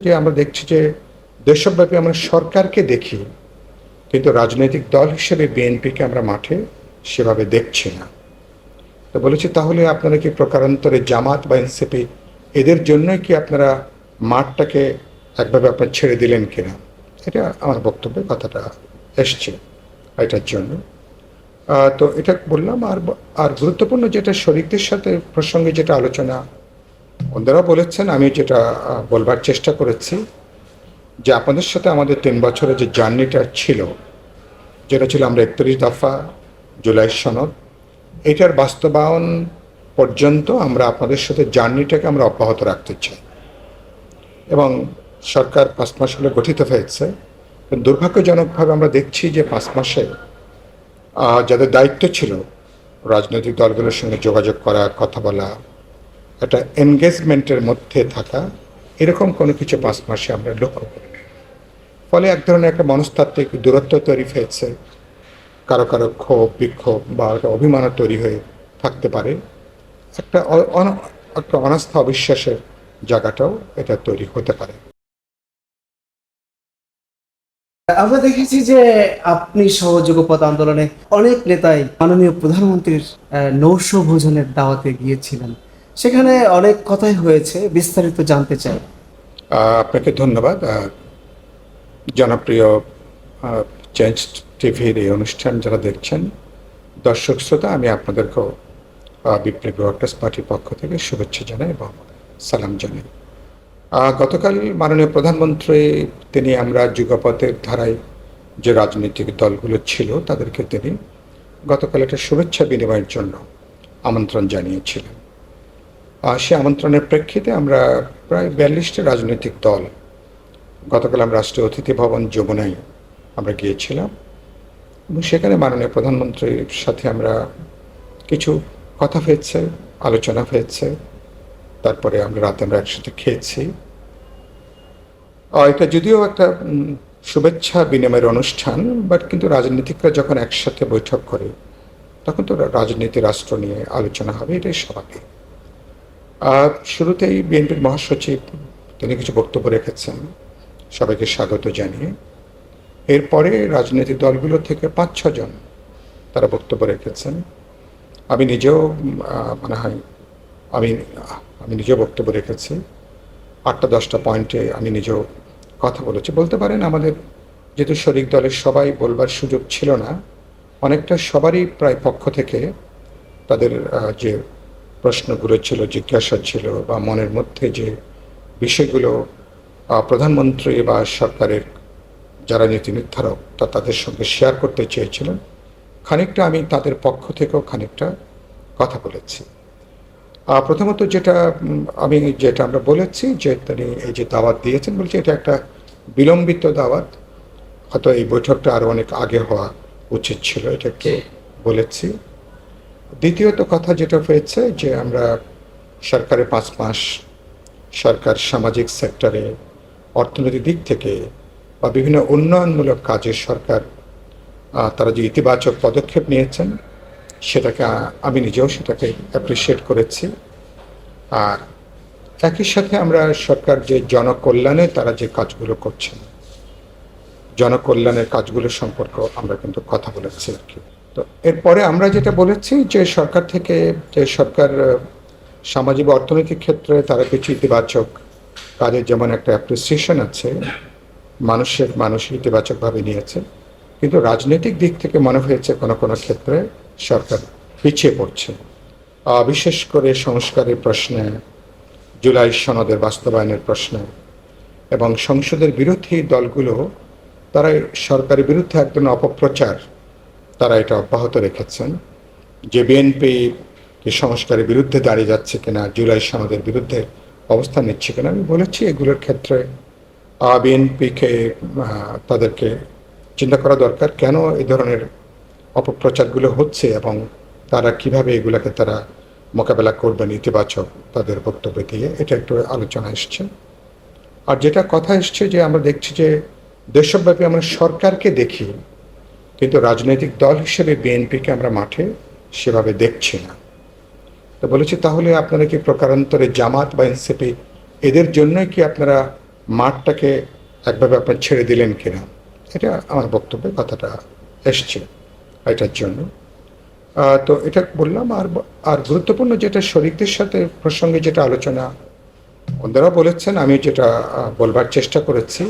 যে আমরা দেখছি যে দেশব্যাপী আমরা সরকারকে দেখি, কিন্তু রাজনৈতিক দল হিসেবে বিএনপিকে আমরা মাঠে সেভাবে দেখছি না। তো বলেছি, তাহলে আপনারা কি প্রকারান্তরে জামাত বা এনসিপি এদের জন্যই কি আপনারা মাঠটাকে একভাবে আপনার ছেড়ে দিলেন কিনা? এটা আমার বক্তব্যে কথাটা এসছে এটার জন্য। তো এটা বললাম। আর আর গুরুত্বপূর্ণ যেটা শরিকদের সাথে প্রসঙ্গে যেটা আলোচনা ওনারাও বলেছেন, আমি যেটা বলবার চেষ্টা করেছি যে আপনাদের সাথে আমাদের 3 বছরের যে জার্নিটা ছিল, যেটা ছিল আমরা 31 দফা জুলাই সনদ, এটার বাস্তবায়ন পর্যন্ত আমরা আপনাদের সাথে জার্নিটাকে আমরা অব্যাহত রাখতে চাই। এবং সরকার 5 মাস হলে গঠিত হয়েছে। দুর্ভাগ্যজনকভাবে আমরা দেখছি যে 5 মাসে যাদের দায়িত্ব ছিল রাজনৈতিক দলগুলোর সঙ্গে যোগাযোগ করা, কথা বলা, একটা এনগেজমেন্টের মধ্যে থাকা, এরকম কোনো কিছু 5 মাসে আমরা লক্ষ্য করি। ফলে এক ধরনের একটা মনস্তাত্ত্বিক দূরত্ব তৈরি হয়েছে, কারো কারো ক্ষোভ বিক্ষোভ বা একটা অভিমানও তৈরি হয়ে থাকতে পারে। একটা একটা অনাস্থা অবিশ্বাসের জায়গাটাও এটা তৈরি হতে পারে। আমরা দেখেছি যে আপনি সহ যুগপৎ আন্দোলনে অনেক নেতাই মাননীয় প্রধানমন্ত্রীর নৈশ ভোজনের দাওয়াতে গিয়েছিলেন, সেখানে অনেক কথাই হয়েছে, বিস্তারিত জানতে চাই। আপনাকে ধন্যবাদ। জনপ্রিয় চেঞ্জ টিভির এই অনুষ্ঠান যারা দেখছেন, দর্শক শ্রোতা, আমি আপনাদেরকেও বিপ্লবী ওয়ার্কার্স পার্টির পক্ষ থেকে শুভেচ্ছা জানাই এবং সালাম জানাই। গতকাল মাননীয় প্রধানমন্ত্রী তিনি আমরা যুগপথের ধারায় যে রাজনৈতিক দলগুলো ছিল তাদেরকে তিনি গতকাল একটা শুভেচ্ছা বিনিময়ের জন্য আমন্ত্রণ জানিয়েছিলেন। সে আমন্ত্রণের প্রেক্ষিতে আমরা প্রায় 42টি রাজনৈতিক দল গতকাল আমরা রাষ্ট্রীয় অতিথি ভবন যমুনায় আমরা গিয়েছিলাম এবং সেখানে মাননীয় প্রধানমন্ত্রীর সাথে আমরা কিছু কথা হয়েছে, আলোচনা হয়েছে। তারপরে আমরা রাতে একসাথে খেয়েছি। এটা যদিও একটা শুভেচ্ছা বিনিময়ের অনুষ্ঠান, বাট কিন্তু রাজনীতিকরা যখন একসাথে বৈঠক করে তখন তো রাজনীতি রাষ্ট্র নিয়ে আলোচনা হবে, এটাই স্বাভাবিক। শুরুতেই বিএনপির মহাসচিব তিনি কিছু বক্তব্য রেখেছেন সবাইকে স্বাগত জানিয়ে। এরপরে রাজনৈতিক দলগুলো থেকে 5-6 জন তারা বক্তব্য রেখেছেন। আমি নিজেও মনে হয় আমি নিজেও বক্তব্য রেখেছি। 8-10টা পয়েন্টে আমি নিজেও কথা বলেছি। বলতে পারেন আমাদের যেহেতু শরিক দলের সবাই বলবার সুযোগ ছিল না, অনেকটা সবারই প্রায় পক্ষ থেকে তাদের যে প্রশ্নগুলো ছিল, জিজ্ঞাসা ছিল বা মনের মধ্যে যে বিষয়গুলো প্রধানমন্ত্রী বা সরকারের যারা নীতি নির্ধারক তাদের সঙ্গে শেয়ার করতে চেয়েছিলেন, খানিকটা আমি তাদের পক্ষ থেকেও খানিকটা কথা বলেছি। প্রথমত যেটা আমরা বলেছি যে তিনি এই যে দাওয়াত দিয়েছেন, বলছি এটা একটা বিলম্বিত দাওয়াত, হয়তো এই বৈঠকটা আরও অনেক আগে হওয়া উচিত ছিল, এটা একটু বলেছি। দ্বিতীয়ত কথা যেটা হয়েছে যে আমরা সরকারের 5 মাস সরকার সামাজিক সেক্টরে অর্থনৈতিক দিক থেকে বা বিভিন্ন উন্নয়নমূলক কাজে সরকার তারা যে ইতিবাচক পদক্ষেপ নিয়েছেন সেটাকে আমি নিজেও সেটাকে অ্যাপ্রিসিয়েট করেছি। আর একই সাথে আমরা সরকার যে জনকল্যাণে তারা যে কাজগুলো করছেন, জনকল্যাণের কাজগুলো সম্পর্কে আমরা কিন্তু কথা বলেছি আর কি। তো এরপরে আমরা যেটা বলেছি যে সরকার থেকে যে সরকার সামাজিক অর্থনৈতিক ক্ষেত্রে তারা কিছু ইতিবাচক কাজের যেমন একটা অ্যাপ্রিসিয়েশন আছে, মানুষ ইতিবাচকভাবে নিয়েছে, কিন্তু রাজনৈতিক দিক থেকে মনে হয়েছে কোনো কোনো ক্ষেত্রে সরকার পিছিয়ে পড়ছে। বিশেষ করে সংস্কারের প্রশ্নে, জুলাই সনদের বাস্তবায়নের প্রশ্নে এবং সংসদের বিরোধী দলগুলো তারা সরকারের বিরুদ্ধে একদম অপপ্রচার তারা এটা অব্যাহত রেখেছেন যে বিএনপি কি সংস্কারের বিরুদ্ধে দাঁড়িয়ে যাচ্ছে কিনা, জুলাই সনদের বিরুদ্ধে অবস্থান নিচ্ছে কিনা। আমি বলেছি এগুলোর ক্ষেত্রে বিএনপিকে তাদেরকে চিন্তা করা দরকার কেন এই ধরনের অপপ্রচারগুলো হচ্ছে এবং তারা কিভাবে এগুলোকে তারা মোকাবেলা করবেন ইতিবাচক তাদের বক্তব্য দিয়ে, এটা একটু আলোচনা এসছে। আর যেটা কথা এসছে যে আমরা দেখছি যে দেশব্যাপী আমরা সরকারকে দেখি, কিন্তু রাজনৈতিক দল হিসেবে বিএনপিকে আমরা মাঠে সেভাবে দেখছি না। তো বলেছি, তাহলে আপনারা কি প্রকারান্তরে জামাত বা এনসিপি এদের জন্যই কি আপনারা মাঠটাকে একভাবে আপনার ছেড়ে দিলেন কিনা, এটা আমার বক্তব্যে কথাটা এসছে এটার জন্য। তো এটা বললাম। আর গুরুত্বপূর্ণ যেটা শরিকদের সাথে প্রসঙ্গে যেটা আলোচনা ওনারা বলেছেন, আমি যেটা বলবার চেষ্টা করেছি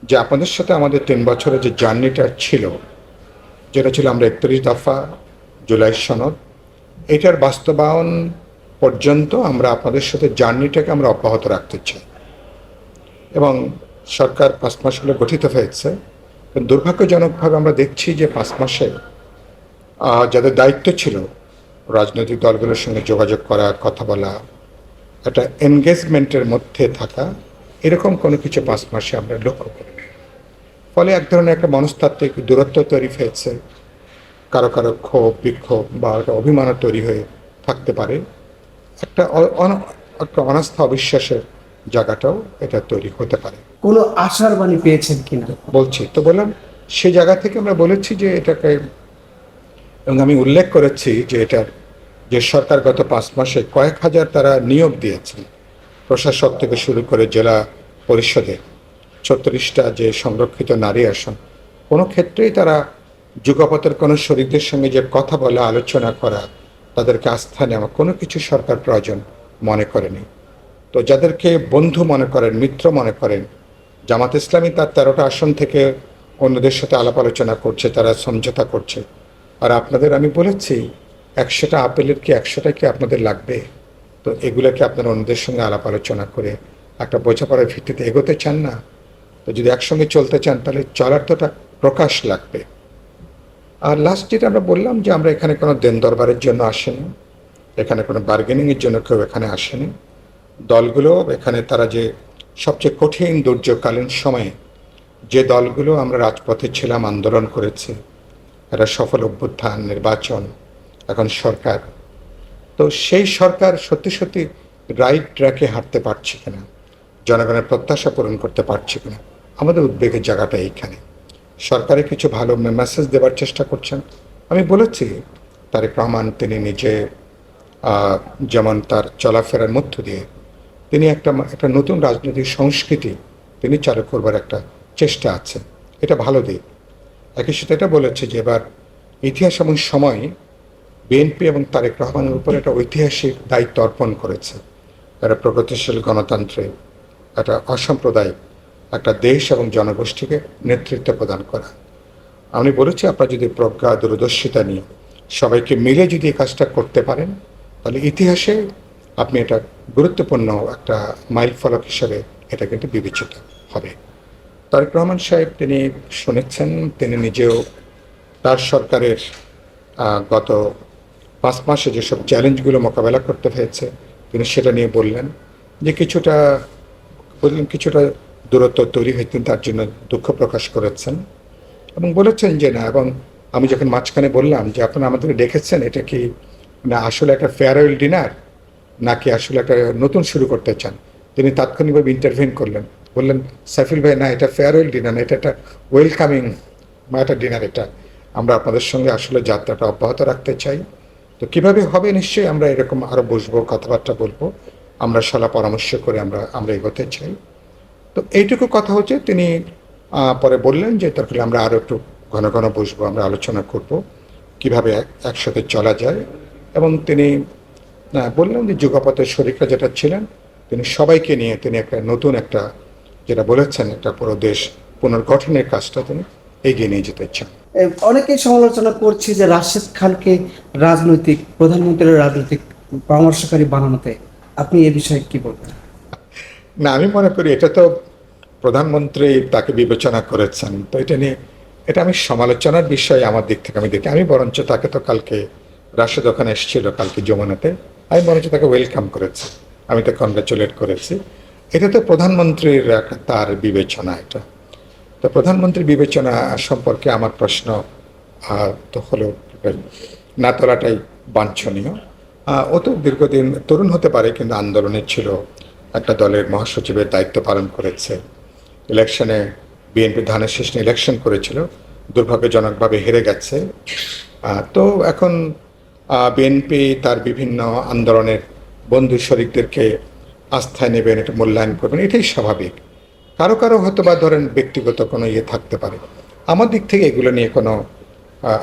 যে আপনাদের সাথে আমাদের 3 বছরের যে জার্নিটা ছিল, যেটা ছিল আমরা 31 দফা জুলাই সনদ, এটার বাস্তবায়ন পর্যন্ত আমরা আপনাদের সাথে জার্নিটাকে আমরা অব্যাহত রাখতে চাই। এবং সরকার 5 মাস হলে গঠিত হয়েছে, কিন্তু দুর্ভাগ্যজনকভাবে আমরা দেখছি যে 5 মাসে যাদের দায়িত্ব ছিল রাজনৈতিক দলগুলোর সঙ্গে যোগাযোগ করা, কথা বলা, একটা এনগেজমেন্টের মধ্যে থাকা, এরকম কোনো কিছু 5 মাসে আমরা লক্ষ্য করি। ফলে এক ধরনের একটা মনস্তাত্ত্বিক দূরত্ব তৈরি হয়েছে, কারো কারো ক্ষোভ, বিক্ষোভ বা একটা অভিমানও তৈরি হয়ে থাকতে পারে, একটা একটা অনাস্থা, অবিশ্বাসের জায়গাটাও এটা তৈরি হতে পারে। কোনো আশার বাণী পেয়েছেন কিনা? বলছি তো, বললাম সেই জায়গা থেকে আমরা বলেছি যে এটাকে, এবং আমি উল্লেখ করেছি যে এটার যে সরকার গত 5 মাসে কয়েক হাজার তারা নিয়োগ দিয়েছে, প্রশাসক থেকে শুরু করে জেলা পরিষদে 36টা যে সংরক্ষিত নারী আসন, কোনো ক্ষেত্রেই তারা যুগপথের কোনো শরিকদের সঙ্গে যে কথা বলা, আলোচনা করা, তাদেরকে আস্থা নেওয়া, কোনো কিছু সরকার প্রয়োজন মনে করেনি। তো যাদেরকে বন্ধু মনে করেন, মিত্র মনে করেন, জামাত ইসলামী তার 13টা আসন থেকে অন্যদের সাথে আলাপ আলোচনা করছে, তারা সমঝোতা করছে। আর আপনাদের আমি বলেছি 100টা আপেলের কি 100টা কি আপনাদের লাগবে? তো এগুলোকে আপনারা অন্যদের সঙ্গে আলাপ আলোচনা করে একটা বোঝাপড়ার ভিত্তিতে এগোতে চান না? তো যদি একসঙ্গে চলতে চান তাহলে চলার তো একটা প্রকাশ লাগবে। আর লাস্ট যেটা আমরা বললাম যে আমরা এখানে কোনো দেন দরবারের জন্য আসেনি, এখানে কোনো বার্গেনিংয়ের জন্য কেউ এখানে আসেনি। দলগুলো এখানে তারা যে সবচেয়ে কঠিন দুর্যোগকালীন সময়ে যে দলগুলো আমরা রাজপথে ছিলাম, আন্দোলন করেছে, একটা সফল অভ্যুত্থান, নির্বাচন, এখন সরকার, তো সেই সরকার সত্যি সত্যি রাইট ট্র্যাকে হাঁটতে পারছে কিনা, জনগণের প্রত্যাশা পূরণ করতে পারছে কিনা, আমাদের উদ্বেগের জায়গাটা এইখানে। সরকারে কিছু ভালো মেসেজ দেওয়ার চেষ্টা করছেন। আমি বলেছি তারেক রহমান তিনি নিজে যেমন তার চলাফেরার মধ্য দিয়ে তিনি একটা নতুন রাজনৈতিক সংস্কৃতি তিনি চালু করবার একটা চেষ্টা আছে, এটা ভালো দিক। একই সাথে এটা বলেছে যে এবার ইতিহাস এবং সময় বিএনপি এবং তারেক রহমানের উপর একটা ঐতিহাসিক দায়িত্ব অর্পণ করেছে, একটা প্রগতিশীল গণতন্ত্রে একটা অসাম্প্রদায়িক একটা দেশ এবং জনগোষ্ঠীকে নেতৃত্ব প্রদান করা। আমি বলেছি আপনারা যদি প্রজ্ঞা, দূরদর্শিতা নিয়ে সবাইকে মিলে যদি এই কাজটা করতে পারেন, তাহলে ইতিহাসে আপনি এটা গুরুত্বপূর্ণ একটা মাইল ফলক হিসেবে এটা কিন্তু বিবেচিত হবে। তারেক রহমান সাহেব তিনি শুনেছেন, তিনি নিজেও তার সরকারের গত 5 মাসে যেসব চ্যালেঞ্জগুলো মোকাবেলা করতে হয়েছে তিনি সেটা নিয়ে বললেন, যে কিছুটা দূরত্ব তৈরি হয়েছে, তার জন্য দুঃখ প্রকাশ করেছেন এবং বলেছেন যে না। এবং আমি যখন মাঝখানে বললাম যে আপনারা আমাদেরকে ডেকেছেন, এটা কি না আসলে একটা ফেয়ারওয়েল ডিনার নাকি আসলে একটা নতুন শুরু করতে চান, তিনি তাৎক্ষণিকভাবে ইন্টারভিন করলেন, বললেন সাইফুল ভাই না, এটা ফেয়ারওয়েল ডিনার না, এটা একটা ওয়েলকামিং একটা ডিনার, এটা আমরা আপনাদের সঙ্গে আসলে যাত্রাটা অব্যাহত রাখতে চাই। তো কীভাবে হবে নিশ্চয়ই আমরা এরকম আরও বসবো, কথাবার্তা বলবো, আমরা সলা পরামর্শ করে আমরা এগোতে চাই। তো এইটুকু কথা হচ্ছে। তিনি পরে বললেন যে তারপরে আমরা আরও একটু ঘন ঘন বসবো, আমরা আলোচনা করব কিভাবে একসাথে চলা যায়। এবং তিনি বললেন যে যুগপথের শরিকরা যেটা ছিলেন তিনি সবাইকে নিয়ে তিনি একটা নতুন একটা যেটা বলেছেন একটা পুরো দেশ পুনর্গঠনের কাজটা তিনি এগিয়ে নিয়ে যেতে চান। অনেকেই সমালোচনা করছে যে রাশেদ খানকে প্রধানমন্ত্রীর রাজনৈতিক পরামর্শকারী বানানোতে, আপনি এ বিষয়ে কি বলবেন? না, আমি মনে করি এটা তো প্রধানমন্ত্রী তাকে বিবেচনা করেছেন, তো এটা নিয়ে এটা আমি সমালোচনার বিষয় আমার দিক থেকে আমি দেখি। আমি বরঞ্চ তাকে তো কালকে রাশেদ ওখানে এসেছিল কালকে যমুনাতে, আমি বরঞ্চ তাকে ওয়েলকাম করেছি, আমি তো কনগ্রাচুলেট করেছি। এটা তো প্রধানমন্ত্রীর তার বিবেচনা। এটা তো প্রধানমন্ত্রীর বিবেচনা সম্পর্কে আমার প্রশ্ন তো হলো না তোলাটাই বাঞ্ছনীয়। ও তো দীর্ঘদিন তরুণ হতে পারে কিন্তু আন্দোলনে ছিল, একটা দলের মহাসচিবের দায়িত্ব পালন করেছে, ইলেকশনে বিএনপি ধানের শেষ ইলেকশন করেছিল, দুর্ভাগ্যজনকভাবে হেরে গেছে। তো এখন বিএনপি তার বিভিন্ন আন্দোলনের বন্ধু শরিকদেরকে আস্থায় নেবেন, এটা মূল্যায়ন করবেন, এটাই স্বাভাবিক। কারো কারো হয়তো বা ধরেন ব্যক্তিগত কোনো ইয়ে থাকতে পারে। আমার দিক থেকে এগুলো নিয়ে কোনো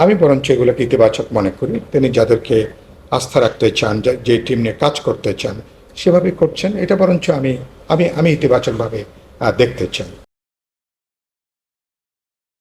আমি বরঞ্চ এগুলোকে ইতিবাচক মনে করি। তিনি যাদেরকে আস্থা রাখতে চান, যে টিম নিয়ে কাজ করতে চান, সেভাবে করছেন। এটা বরঞ্চ আমি আমি আমি ইতিবাচকভাবে দেখতে চাই।